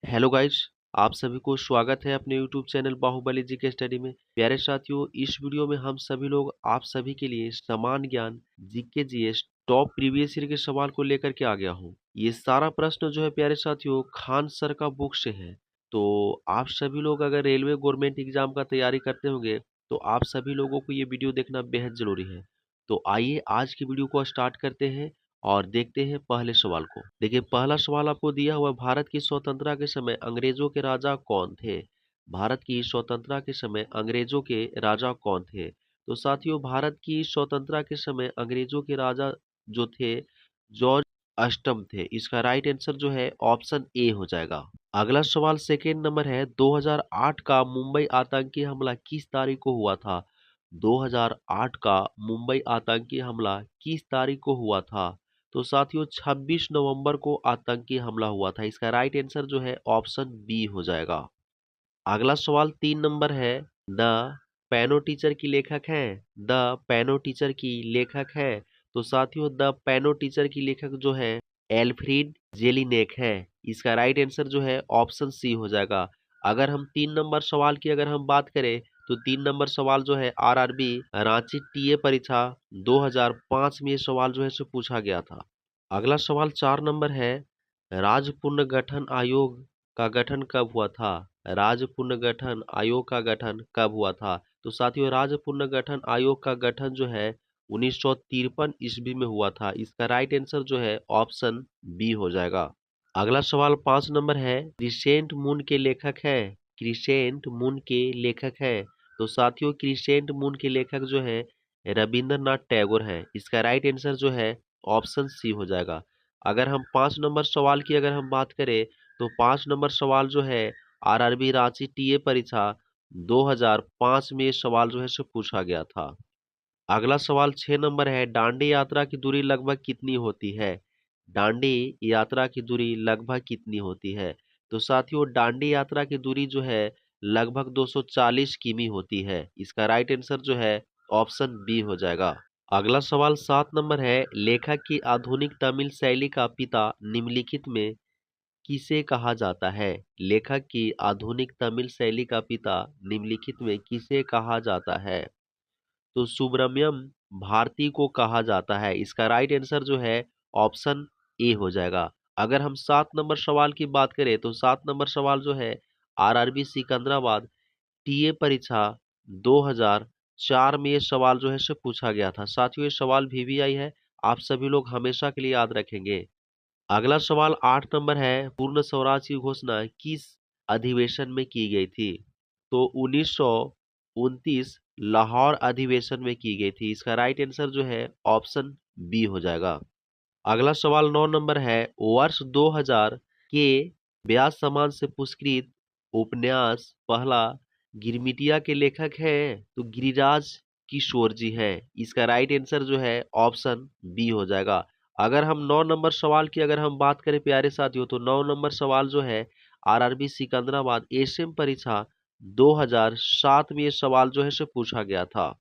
Hello guys. आप सभी को स्वागत है अपने यूट्यूब चैनल बाहुबली जी के स्टडी में। प्यारे साथियों, इस वीडियो में हम सभी लोग आप सभी के लिए समान ज्ञान GK GS top previous year के सवाल को लेकर के आ गया हूँ। ये सारा प्रश्न जो है प्यारे साथियों खान सर का बुक से है। तो आप सभी लोग अगर रेलवे गवर्नमेंट एग्जाम का तैयारी करते होंगे तो आप सभी लोगों को ये वीडियो देखना बेहद जरूरी है। तो आइए आज की वीडियो को स्टार्ट करते हैं और देखते हैं पहले सवाल को। देखिए, पहला सवाल आपको दिया हुआ, भारत की स्वतंत्रता के समय अंग्रेजों के राजा कौन थे? भारत की स्वतंत्रता के समय अंग्रेजों के राजा कौन थे? तो साथियों, भारत की स्वतंत्रता के समय अंग्रेजों के राजा जो थे, जॉर्ज अष्टम थे। इसका राइट आंसर जो है ऑप्शन ए हो जाएगा। अगला सवाल सेकेंड नंबर है, 2008 का मुंबई आतंकी हमला किस तारीख को हुआ था? 2008 का मुंबई आतंकी हमला किस तारीख को हुआ था? तो साथियों 26 नवंबर को आतंकी हमला हुआ था। इसका राइट आंसर जो है ऑप्शन बी हो जाएगा। अगला सवाल 3 नंबर है, द पैनो टीचर की लेखक हैं? द पैनो टीचर की लेखक है। तो साथियों द पैनो टीचर की लेखक जो है एल्फ्रेड जेलिनेक है। इसका राइट आंसर जो है ऑप्शन सी हो जाएगा। अगर हम 3 नंबर सवाल की अगर हम बात करें तो 3 नंबर सवाल जो है आरआरबी रांची टीए परीक्षा 2005 में ये सवाल जो है से पूछा गया था। अगला सवाल 4 नंबर है, राज्य पुनर्गठन आयोग का गठन कब हुआ था? राज्य पुनर्गठन आयोग का गठन कब हुआ था? तो साथियों राज्य पुनर्गठन आयोग का गठन जो है 1953 ईस्वी में हुआ था। इसका राइट आंसर जो है ऑप्शन बी हो जाएगा। अगला सवाल 5 नंबर है, क्रिसेंट मून के लेखक है? क्रिसेंट मून के लेखक है। तो साथियों क्रिसेंट मून के लेखक जो है रविंद्रनाथ टैगोर है। इसका राइट आंसर जो है ऑप्शन सी हो जाएगा। अगर हम 5 नंबर सवाल की अगर हम बात करें तो 5 नंबर सवाल जो है आरआरबी रांची टीए परीक्षा 2005 में ये सवाल जो है से पूछा गया था। अगला सवाल 6 नंबर है, दांडी यात्रा की दूरी लगभग कितनी होती है? दांडी यात्रा की दूरी लगभग कितनी होती है? तो साथियों दांडी यात्रा की दूरी जो है लगभग 240 किमी होती है। इसका राइट आंसर जो है ऑप्शन बी हो जाएगा। अगला सवाल 7 नंबर है, लेखक की आधुनिक तमिल शैली का पिता निम्नलिखित में किसे कहा जाता है? लेखक की आधुनिक तमिल शैली का पिता निम्नलिखित में किसे कहा जाता है? तो सुब्रमण्यम भारती को कहा जाता है। इसका राइट आंसर जो है ऑप्शन ए हो जाएगा। अगर हम 7 नंबर सवाल की बात करें तो 7 नंबर सवाल जो है आरआरबी सिकंदराबाद टीए परीक्षा 2004 में ये सवाल जो है से पूछा गया था। साथियों ये सवाल वीवीआई है, आप सभी लोग हमेशा के लिए याद रखेंगे। अगला सवाल 8 नंबर है, पूर्ण स्वराज की घोषणा किस अधिवेशन में की गई थी? तो 1929 लाहौर अधिवेशन में की गई थी। इसका राइट आंसर जो है ऑप्शन बी हो जाएगा। अगला सवाल 9 नंबर है, वर्ष 2000 के ब्यास समान से पुरस्कृत उपन्यास पहला गिरमिटिया के लेखक हैं? तो गिरिराज किशोर जी हैं। इसका राइट आंसर जो है ऑप्शन बी हो जाएगा। अगर हम 9 नंबर सवाल की अगर हम बात करें प्यारे साथियों तो 9 नंबर सवाल जो है आरआरबी सिकंदराबाद एसएम परीक्षा 2007 में ये सवाल जो है से पूछा गया था।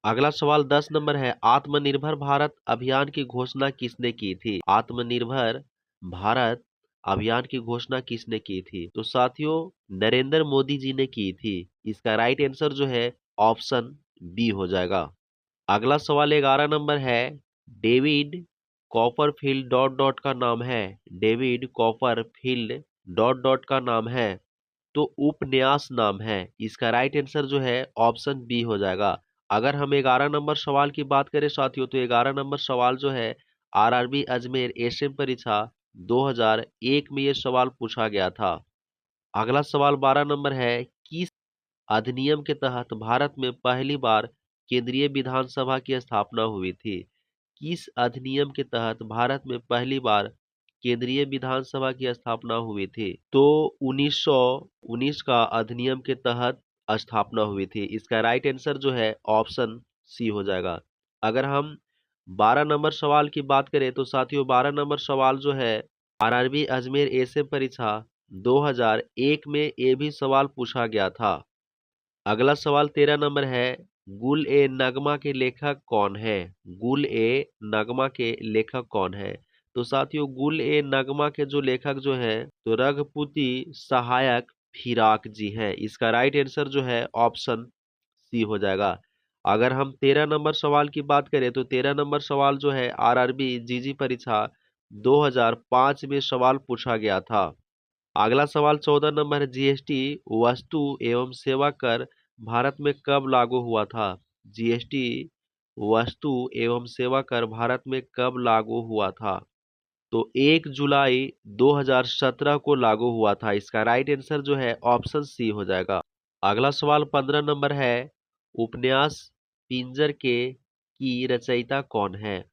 अगला सवाल 10 नंबर है, आत्मनिर्भर भारत अभियान की घोषणा किसने की थी? आत्मनिर्भर भारत अभियान की घोषणा किसने की थी? तो साथियों नरेंद्र मोदी जी ने की थी। इसका राइट आंसर जो है ऑप्शन बी हो जाएगा। अगला सवाल 11 नंबर है, डेविड कॉपरफील्ड डॉट डॉट का नाम है। डेविड कॉपरफील्ड डॉट डॉट का नाम है तो उपन्यास नाम है। इसका राइट आंसर जो है ऑप्शन बी हो जाएगा। अगर हम 11 नंबर सवाल की बात करें साथियों तो 11 नंबर सवाल जो है आरआरबी अजमेर एसएम परीक्षा 2001 में ये सवाल पूछा गया था। अगला सवाल 12 नंबर है, किस अधिनियम के तहत भारत में पहली बार केंद्रीय विधानसभा की स्थापना हुई थी? किस अधिनियम के तहत भारत में पहली बार केंद्रीय विधानसभा की स्थापना हुई थी? तो 1919 का अधिनियम के तहत स्थापना हुई थी। इसका राइट आंसर जो है ऑप्शन सी हो जाएगा। अगर हम 12 नंबर सवाल की बात करें तो साथियों 12 नंबर सवाल जो है आरआरबी अजमेर एसए परीक्षा 2001 में ये भी सवाल पूछा गया था। अगला सवाल 13 नंबर है, गुल ए नगमा के लेखक कौन है? गुल ए नगमा के लेखक कौन है? तो साथियों गुल ए नगमा के जो लेखक जो है तो रघुपति सहायक फिराक जी हैं। इसका राइट आंसर जो है ऑप्शन सी हो जाएगा। अगर हम 13 नंबर सवाल की बात करें तो 13 नंबर सवाल जो है आरआरबी जीजी परीक्षा 2005 में सवाल पूछा गया था। अगला सवाल 14 नंबर है, जीएसटी वस्तु एवं सेवा कर भारत में कब लागू हुआ था? जीएसटी वस्तु एवं सेवा कर भारत में कब लागू हुआ था? तो 1 जुलाई 2017 को लागू हुआ था। इसका राइट आंसर जो है ऑप्शन सी हो जाएगा। अगला सवाल 15 नंबर है, उपन्यास पिंजर के की रचयिता कौन है?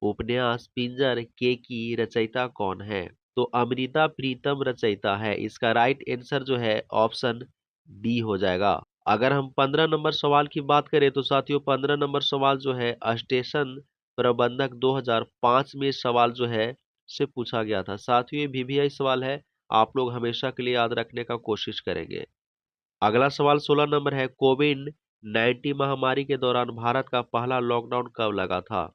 उपन्यास पिंजर के की रचयिता कौन है? तो अमृता प्रीतम रचयिता है। इसका राइट आंसर जो है ऑप्शन डी हो जाएगा। अगर हम 15 नंबर सवाल की बात करें तो साथियों 15 नंबर सवाल जो है स्टेशन प्रबंधक 2005 में सवाल जो है से पूछा गया था। साथियों ये वीवीआई सवाल है, आप लोग हमेशा के लिए याद रखने का कोशिश करेंगे। अगला सवाल 16 नंबर है, कोविड 19 महामारी के दौरान भारत का पहला लॉकडाउन कब लगा था?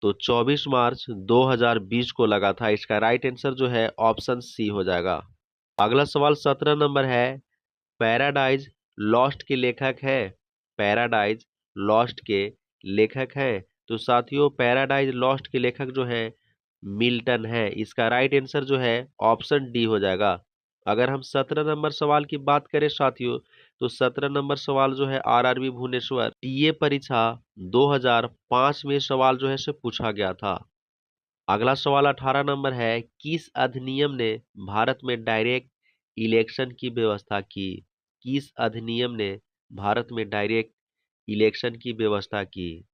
तो 24 मार्च 2020 को लगा था। इसका राइट आंसर जो है ऑप्शन सी हो जाएगा। अगला सवाल 17 नंबर है, पैराडाइज लॉस्ट के लेखक है? पैराडाइज लॉस्ट के लेखक है? तो साथियों पैराडाइज लॉस्ट के लेखक जो है मिल्टन है। इसका राइट आंसर जो है ऑप्शन डी हो जाएगा। अगर हम 17 नंबर सवाल की बात करें साथियों तो 17 नंबर सवाल जो है आरआरबी भुवनेश्वर टीए परीक्षा 2005 में सवाल जो है से पूछा गया था। अगला सवाल 18 नंबर है, किस अधिनियम ने भारत में डायरेक्ट इलेक्शन की व्यवस्था की? किस अधिनियम ने भारत में डायरेक्ट इलेक्शन की व्यवस्था की?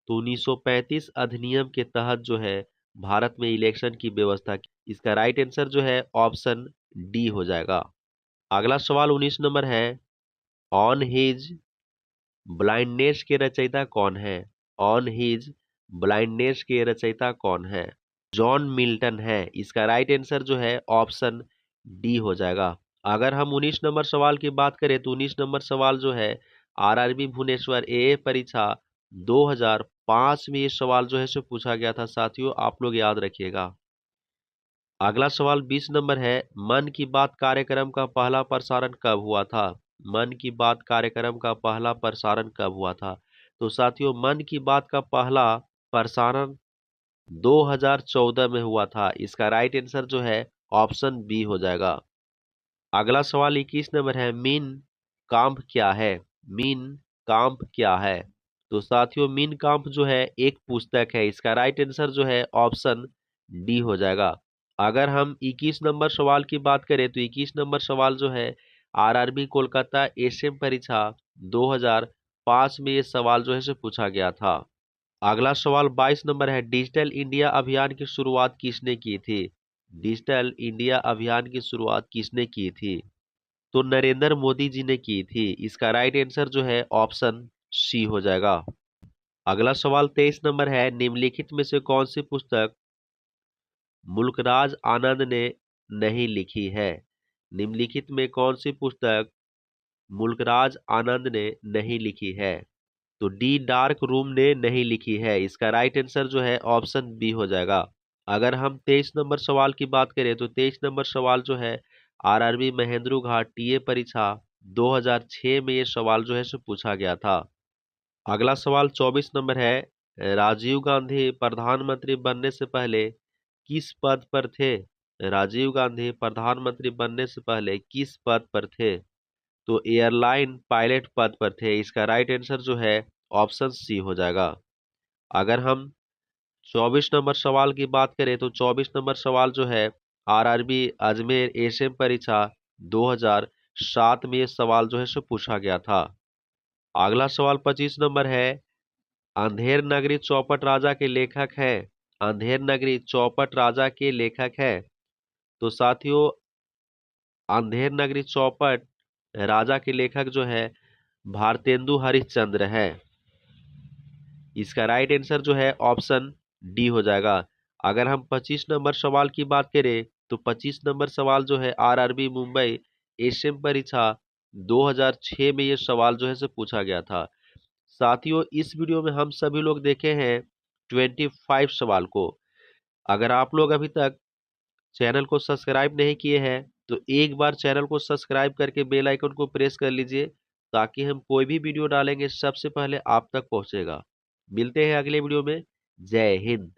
तो 1935 अधिनियम के तहत जो है भारत में इलेक्शन की व्यवस्था की। इसका राइट आंसर जो है ऑप्शन डी हो जाएगा। अगला सवाल 19 नंबर है, ऑन हिज ब्लाइंडनेस के रचयिता कौन है? ऑन हिज ब्लाइंडनेस के रचयिता कौन है? जॉन मिल्टन है। इसका राइट आंसर जो है ऑप्शन डी हो जाएगा। अगर हम 19 नंबर सवाल की बात करें तो 19 नंबर सवाल जो है आरआरबी भुवनेश्वर ए परीक्षा 2005 में ये सवाल जो है से पूछा गया था। साथियों आप लोग याद रखिएगा। अगला सवाल 20 नंबर है, मन की बात कार्यक्रम का पहला प्रसारण कब हुआ था? मन की बात कार्यक्रम का पहला प्रसारण कब हुआ था? तो साथियों मन की बात का पहला प्रसारण 2014 में हुआ था। इसका राइट आंसर जो है ऑप्शन बी हो जाएगा। अगला सवाल 21 नंबर है, मीन काम्प क्या है? मीन काम्प क्या है? तो साथियों मीन काम्प जो है एक पुस्तक है। इसका राइट आंसर जो है ऑप्शन डी हो जाएगा। अगर हम 21 नंबर सवाल की बात करें तो 21 नंबर सवाल जो है आरआरबी कोलकाता एसएम परीक्षा 2005 में ये सवाल जो है से पूछा गया था। अगला सवाल 22 नंबर है, डिजिटल इंडिया अभियान की शुरुआत किसने की थी? डिजिटल इंडिया अभियान की शुरुआत किसने की थी? तो नरेंद्र मोदी जी ने की थी। इसका राइट आंसर जो है ऑप्शन सी हो जाएगा। अगला सवाल 23 नंबर है, निम्नलिखित में से कौन सी पुस्तक मुल्कराज आनंद ने नहीं लिखी है? निम्नलिखित में कौन सी पुस्तक मुल्कराज आनंद ने नहीं लिखी है? तो डी डार्क रूम ने नहीं लिखी है। इसका राइट आंसर जो है ऑप्शन बी हो जाएगा। अगर हम 23 नंबर सवाल की बात करें तो 23 नंबर सवाल जो है आरआरबी महेंद्रू घाट टीए परीक्षा 2006 में ये सवाल जो है से पूछा गया था। अगला सवाल 24 नंबर है, राजीव गांधी प्रधानमंत्री बनने से पहले किस पद पर थे? राजीव गांधी प्रधानमंत्री बनने से पहले किस पद पर थे? तो एयरलाइन पायलट पद पर थे। इसका राइट आंसर जो है ऑप्शन सी हो जाएगा। अगर हम 24 नंबर सवाल की बात करें तो 24 नंबर सवाल जो है आरआरबी अजमेर एसएम परीक्षा 2007 में ये सवाल जो है से पूछा गया था। अगला सवाल 25 नंबर है, अंधेर नगरी चौपट राजा के लेखक है? अंधेर नगरी चौपट राजा के लेखक है? तो साथियों अंधेर नगरी चौपट राजा के लेखक जो है भारतेंदु हरिश्चंद्र है। इसका राइट आंसर जो है ऑप्शन डी हो जाएगा। अगर हम 25 नंबर सवाल की बात करें तो 25 नंबर सवाल जो है आरआरबी मुंबई एशियन परीक्षा 2006 में ये सवाल जो है से पूछा गया था। साथियों इस वीडियो में हम सभी लोग देखे हैं 25 सवाल को। अगर आप लोग अभी तक चैनल को सब्सक्राइब नहीं किए हैं तो एक बार चैनल को सब्सक्राइब करके बेल आइकन को प्रेस कर लीजिए, ताकि हम कोई भी वीडियो डालेंगे सबसे पहले आप तक पहुंचेगा। मिलते हैं अगले वीडियो में। जय हिंद।